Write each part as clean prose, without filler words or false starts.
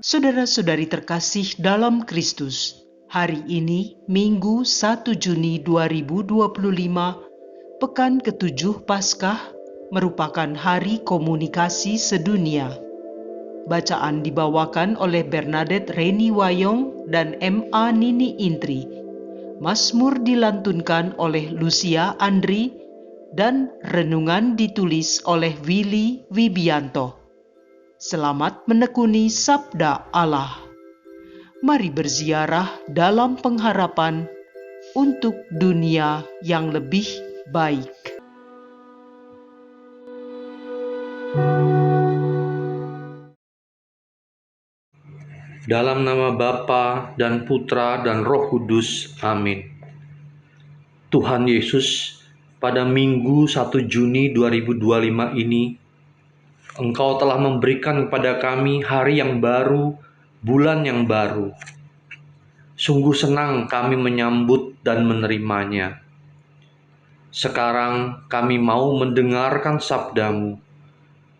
Saudara-saudari terkasih dalam Kristus, hari ini Minggu 1 Juni 2025, Pekan ke-7 Paskah, merupakan hari komunikasi sedunia. Bacaan dibawakan oleh Bernadette Reni Wayong dan M.A. Nini Intri. Mazmur dilantunkan oleh Lucia Andri dan renungan ditulis oleh Willy Wibianto. Selamat menekuni Sabda Allah. Mari berziarah dalam pengharapan untuk dunia yang lebih baik. Dalam nama Bapa dan Putra dan Roh Kudus. Amin. Tuhan Yesus, pada Minggu 1 Juni 2025 ini, Engkau telah memberikan kepada kami hari yang baru, bulan yang baru. Sungguh senang kami menyambut dan menerimanya. Sekarang kami mau mendengarkan sabda-Mu.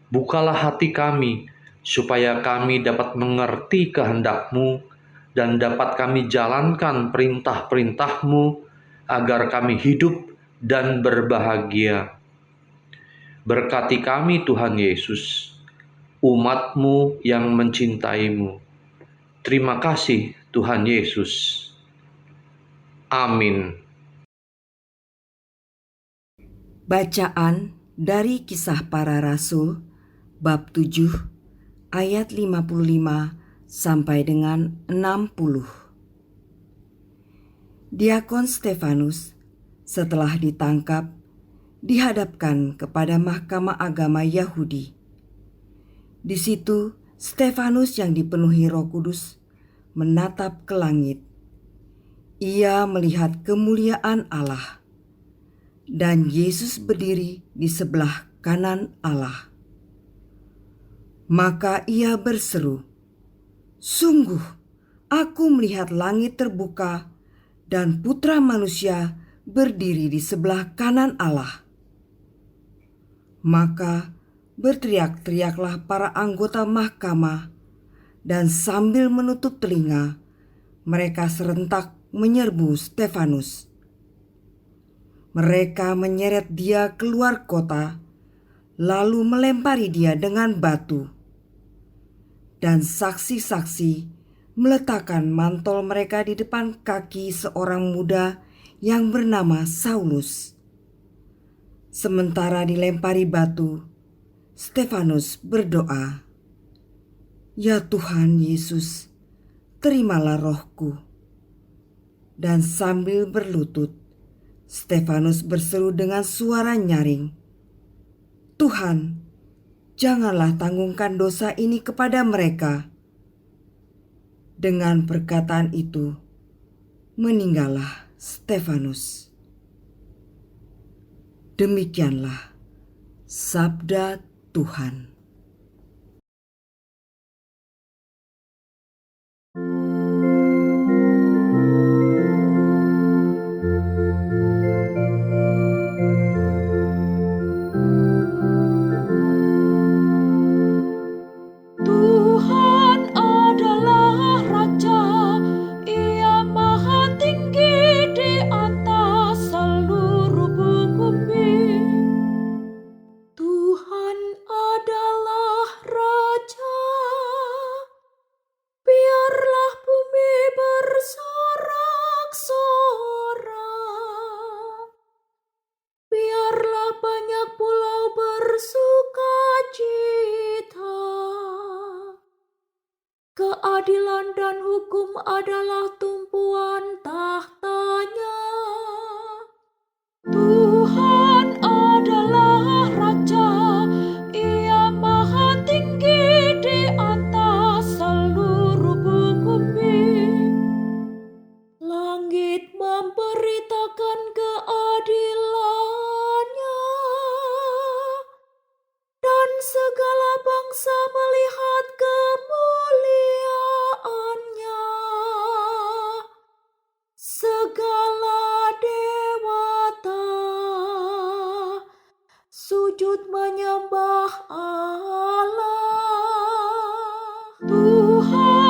Bukalah hati kami, supaya kami dapat mengerti kehendak-Mu dan dapat kami jalankan perintah-perintah-Mu agar kami hidup dan berbahagia. Berkati kami Tuhan Yesus, umat-Mu yang mencintai-Mu. Terima kasih Tuhan Yesus. Amin. Bacaan dari Kisah Para Rasul, bab 7, ayat 55 sampai dengan 60. Diakon Stefanus setelah ditangkap dihadapkan kepada Mahkamah Agama Yahudi. Di situ Stefanus yang dipenuhi Roh Kudus menatap ke langit. Ia melihat kemuliaan Allah dan Yesus berdiri di sebelah kanan Allah. Maka ia berseru, "Sungguh, aku melihat langit terbuka dan Putra Manusia berdiri di sebelah kanan Allah." Maka berteriak-teriaklah para anggota mahkamah, dan sambil menutup telinga, mereka serentak menyerbu Stefanus. Mereka menyeret dia keluar kota, lalu melempari dia dengan batu. Dan saksi-saksi meletakkan mantel mereka di depan kaki seorang muda yang bernama Saulus. Sementara dilempari batu, Stefanus berdoa, "Ya Tuhan Yesus, terimalah rohku." Dan sambil berlutut, Stefanus berseru dengan suara nyaring, "Tuhan, janganlah tanggungkan dosa ini kepada mereka." Dengan perkataan itu, meninggallah Stefanus. Demikianlah sabda Tuhan. Keadilan dan hukum adalah tumpuan tahtanya. Tuhan adalah Raja, Ia Maha Tinggi di atas seluruh bumi. Langit memberitakan keadilannya, dan segala bangsa melihat kemuliaannya. Segala dewata sujud menyembah Allah. Tuhan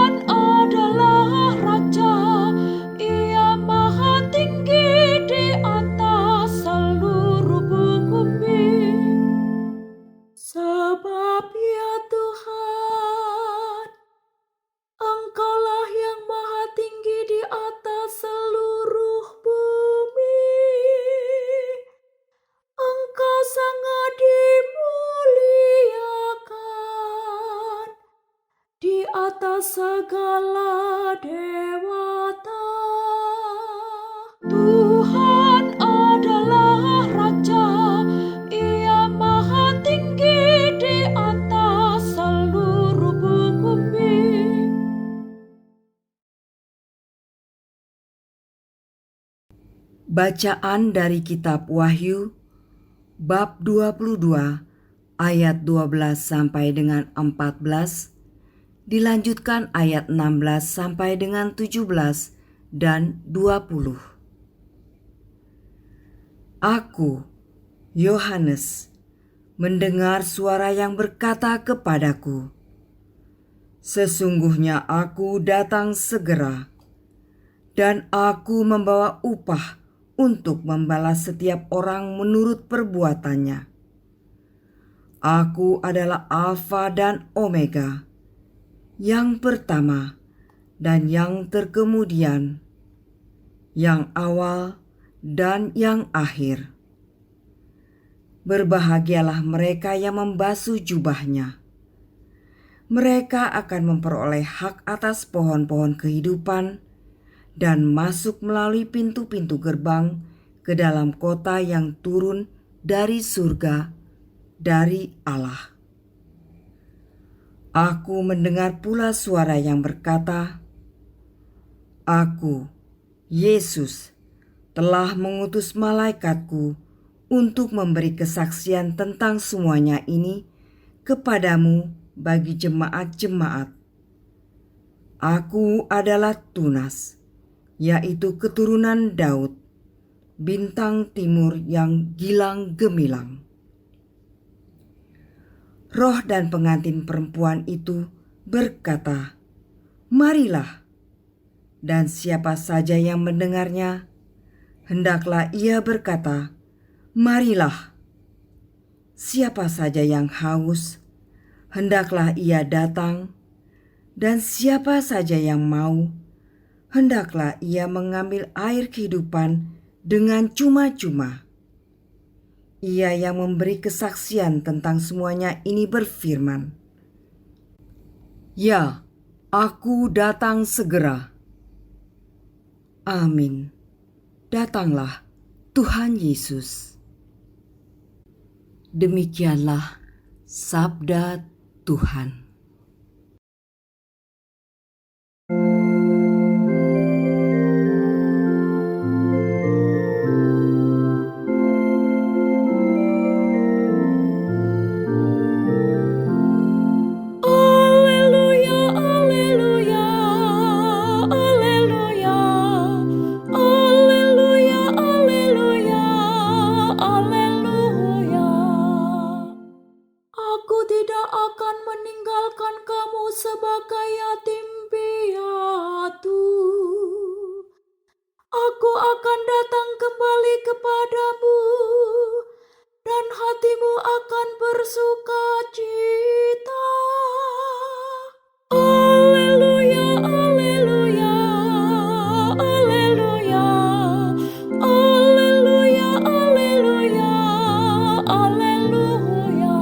segala dewata. Tuhan adalah Raja, Ia maha tinggi di atas seluruh bumi. Bacaan dari kitab Wahyu bab 22 ayat 12 sampai dengan 14, dilanjutkan ayat 16 sampai dengan 17 dan 20. Aku, Yohanes, mendengar suara yang berkata kepadaku, "Sesungguhnya aku datang segera, dan aku membawa upah untuk membalas setiap orang menurut perbuatannya. Aku adalah Alfa dan Omega, yang pertama dan yang terkemudian, yang awal dan yang akhir. Berbahagialah mereka yang membasuh jubahnya. Mereka akan memperoleh hak atas pohon-pohon kehidupan dan masuk melalui pintu-pintu gerbang ke dalam kota yang turun dari surga, dari Allah." Aku mendengar pula suara yang berkata, "Aku, Yesus, telah mengutus malaikatku untuk memberi kesaksian tentang semuanya ini kepadamu bagi jemaat-jemaat. Aku adalah Tunas, yaitu keturunan Daud, bintang timur yang gilang gemilang." Roh dan pengantin perempuan itu berkata, "Marilah." Dan siapa saja yang mendengarnya, hendaklah ia berkata, "Marilah." Siapa saja yang haus, hendaklah ia datang, dan siapa saja yang mau, hendaklah ia mengambil air kehidupan dengan cuma-cuma. Ia yang memberi kesaksian tentang semuanya ini berfirman, "Ya, aku datang segera." Amin. Datanglah Tuhan Yesus. Demikianlah sabda Tuhan. Alleluia, alleluia, alleluia, alleluia, alleluia, alleluia. Aku tidak akan meninggalkan kamu sebagai yatim piatu. Aku akan datang kembali kepadamu, dan hatimu akan bersuka cita. Alleluia, alleluia, alleluia, alleluia, alleluia, alleluia.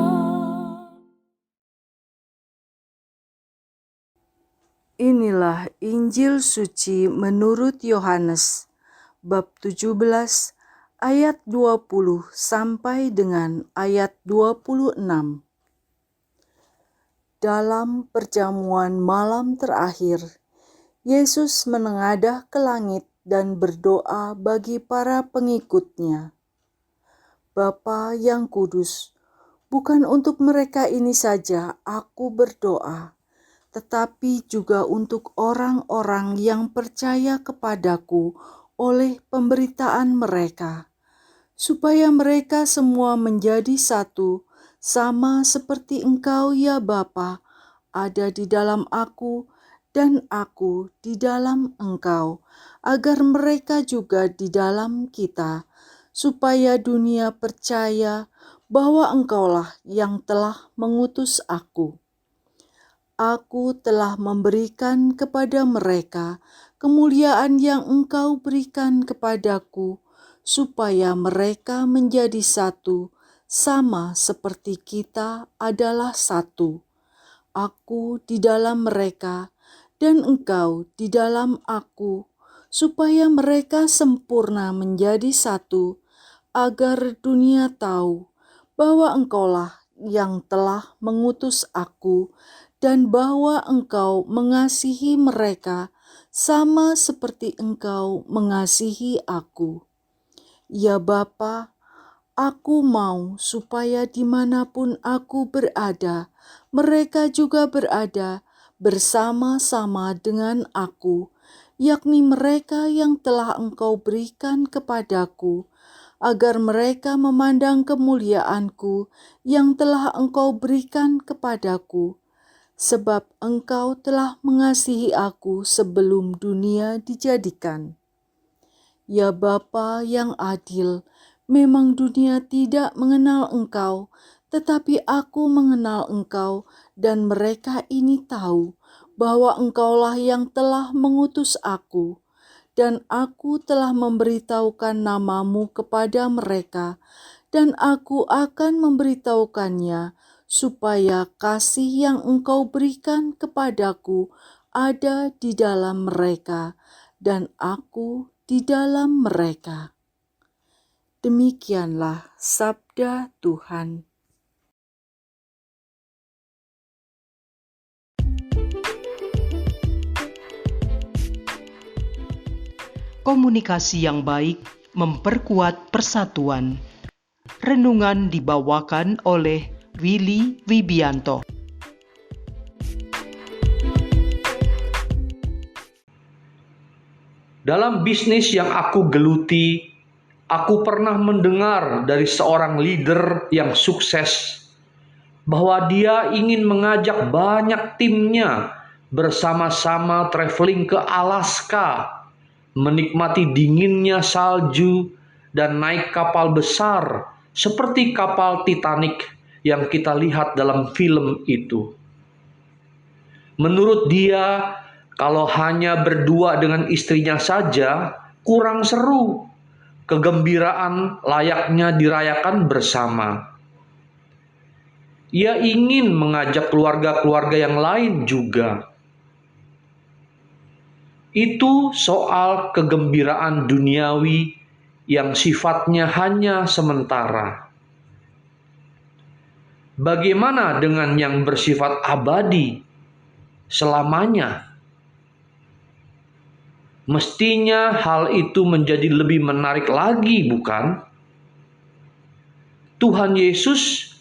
Inilah Injil suci menurut Yohanes bab 17 ayat 20 sampai dengan ayat 26. Dalam perjamuan malam terakhir, Yesus menengadah ke langit dan berdoa bagi para pengikutnya. Bapa yang kudus, bukan untuk mereka ini saja aku berdoa, tetapi juga untuk orang-orang yang percaya kepadaku oleh pemberitaan mereka, supaya mereka semua menjadi satu, sama seperti Engkau ya Bapa, ada di dalam aku dan aku di dalam Engkau, agar mereka juga di dalam kita, supaya dunia percaya bahwa Engkaulah yang telah mengutus aku. Aku telah memberikan kepada mereka kemuliaan yang Engkau berikan kepadaku, supaya mereka menjadi satu, sama seperti kita adalah satu. Aku di dalam mereka dan Engkau di dalam aku, supaya mereka sempurna menjadi satu, agar dunia tahu bahwa Engkaulah yang telah mengutus aku, dan bahwa Engkau mengasihi mereka sama seperti Engkau mengasihi aku. Ya Bapa, aku mau supaya dimanapun aku berada, mereka juga berada bersama-sama dengan aku, yakni mereka yang telah Engkau berikan kepadaku, agar mereka memandang kemuliaanku yang telah Engkau berikan kepadaku, sebab Engkau telah mengasihi aku sebelum dunia dijadikan. Ya Bapa yang adil, memang dunia tidak mengenal Engkau, tetapi aku mengenal Engkau, dan mereka ini tahu bahwa Engkaulah yang telah mengutus aku, dan aku telah memberitahukan namamu kepada mereka, dan aku akan memberitahukannya, supaya kasih yang Engkau berikan kepadaku ada di dalam mereka, dan aku di dalam mereka. Demikianlah sabda Tuhan. Komunikasi yang baik memperkuat persatuan. Renungan dibawakan oleh Willy Wibianto. Dalam bisnis yang aku geluti, aku pernah mendengar dari seorang leader yang sukses bahwa dia ingin mengajak banyak timnya bersama-sama traveling ke Alaska, menikmati dinginnya salju, dan naik kapal besar seperti kapal Titanic yang kita lihat dalam film itu. Menurut dia, kalau hanya berdua dengan istrinya saja, kurang seru. Kegembiraan layaknya dirayakan bersama. Ia ingin mengajak keluarga-keluarga yang lain juga. Itu soal kegembiraan duniawi yang sifatnya hanya sementara. Bagaimana dengan yang bersifat abadi selamanya? Mestinya hal itu menjadi lebih menarik lagi, bukan? Tuhan Yesus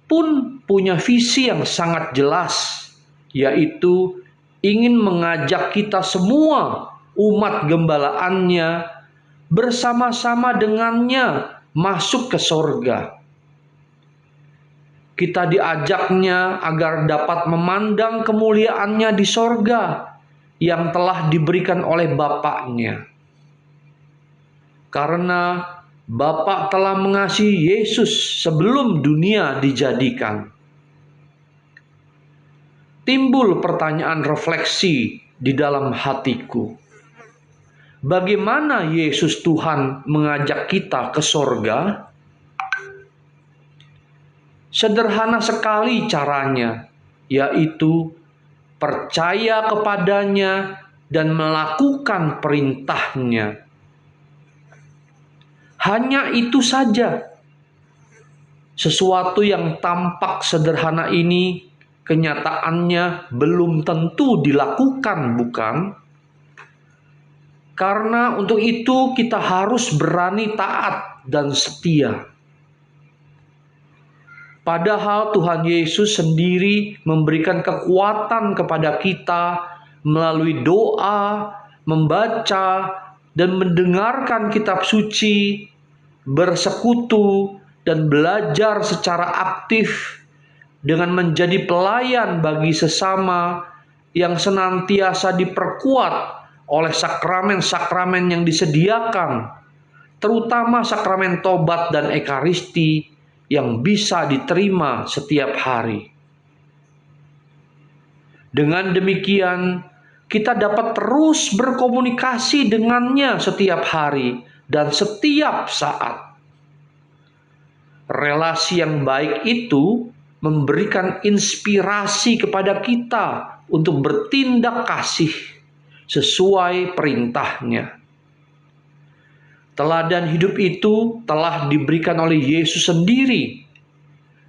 pun punya visi yang sangat jelas, yaitu ingin mengajak kita semua, umat gembalaannya, bersama-sama dengannya masuk ke sorga. Kita diajaknya agar dapat memandang kemuliaannya di sorga yang telah diberikan oleh Bapa-Nya. Karena Bapa telah mengasihi Yesus sebelum dunia dijadikan. Timbul pertanyaan refleksi di dalam hatiku. Bagaimana Yesus Tuhan mengajak kita ke sorga? Sederhana sekali caranya, yaitu percaya kepadanya dan melakukan perintahnya. Hanya itu saja. Sesuatu yang tampak sederhana ini kenyataannya belum tentu dilakukan, bukan? Karena untuk itu kita harus berani taat dan setia. Padahal Tuhan Yesus sendiri memberikan kekuatan kepada kita melalui doa, membaca, dan mendengarkan kitab suci, bersekutu, dan belajar secara aktif dengan menjadi pelayan bagi sesama yang senantiasa diperkuat oleh sakramen-sakramen yang disediakan, terutama sakramen tobat dan ekaristi yang bisa diterima setiap hari. Dengan demikian, kita dapat terus berkomunikasi dengannya setiap hari dan setiap saat. Relasi yang baik itu memberikan inspirasi kepada kita untuk bertindak kasih sesuai perintahnya. Teladan hidup itu telah diberikan oleh Yesus sendiri.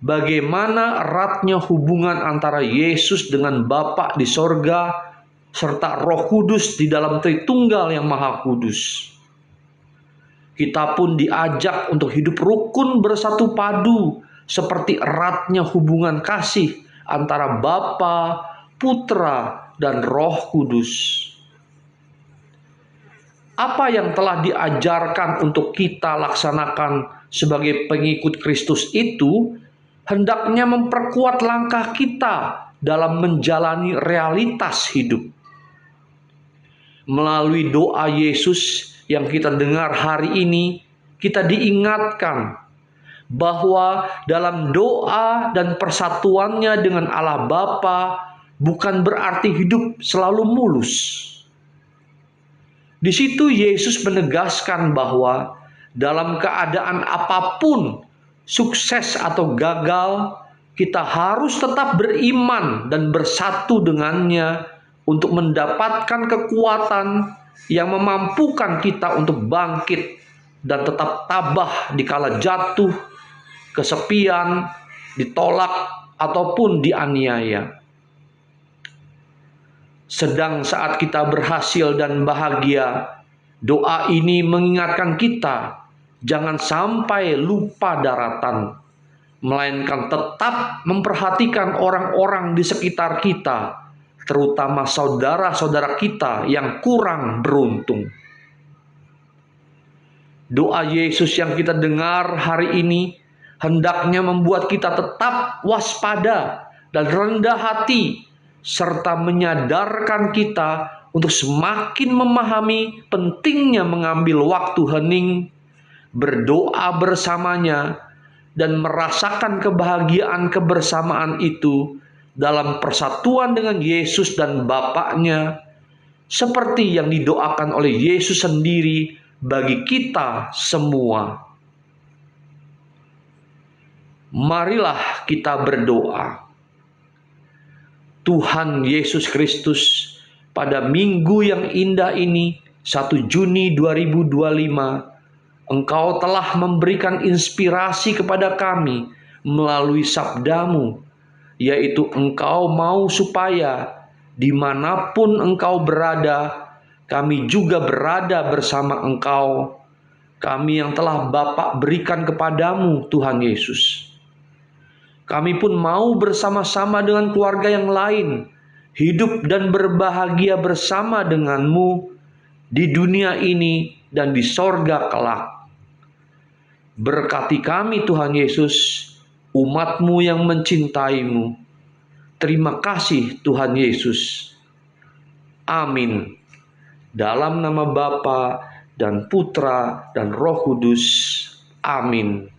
Bagaimana eratnya hubungan antara Yesus dengan Bapa di sorga serta Roh Kudus di dalam Tritunggal yang Maha Kudus. Kita pun diajak untuk hidup rukun bersatu padu seperti eratnya hubungan kasih antara Bapa, Putra, dan Roh Kudus. Apa yang telah diajarkan untuk kita laksanakan sebagai pengikut Kristus itu hendaknya memperkuat langkah kita dalam menjalani realitas hidup. Melalui doa Yesus yang kita dengar hari ini, kita diingatkan bahwa dalam doa dan persatuannya dengan Allah Bapa bukan berarti hidup selalu mulus. Di situ Yesus menegaskan bahwa dalam keadaan apapun, sukses atau gagal, kita harus tetap beriman dan bersatu dengannya untuk mendapatkan kekuatan yang memampukan kita untuk bangkit dan tetap tabah dikala jatuh, kesepian, ditolak, ataupun dianiaya. Sedang saat kita berhasil dan bahagia, doa ini mengingatkan kita jangan sampai lupa daratan, melainkan tetap memperhatikan orang-orang di sekitar kita, terutama saudara-saudara kita yang kurang beruntung. Doa Yesus yang kita dengar hari ini hendaknya membuat kita tetap waspada dan rendah hati, serta menyadarkan kita untuk semakin memahami pentingnya mengambil waktu hening, berdoa bersamanya, dan merasakan kebahagiaan kebersamaan itu dalam persatuan dengan Yesus dan Bapaknya, seperti yang didoakan oleh Yesus sendiri bagi kita semua. Marilah kita berdoa. Tuhan Yesus Kristus, pada minggu yang indah ini, 1 Juni 2025, Engkau telah memberikan inspirasi kepada kami melalui sabda-Mu, yaitu Engkau mau supaya dimanapun Engkau berada, kami juga berada bersama Engkau, kami yang telah Bapa berikan kepadamu, Tuhan Yesus. Kami pun mau bersama-sama dengan keluarga yang lain, hidup dan berbahagia bersama denganmu di dunia ini dan di sorga kelak. Berkati kami Tuhan Yesus, umat-Mu yang mencintai-Mu. Terima kasih Tuhan Yesus. Amin. Dalam nama Bapa dan Putra dan Roh Kudus. Amin.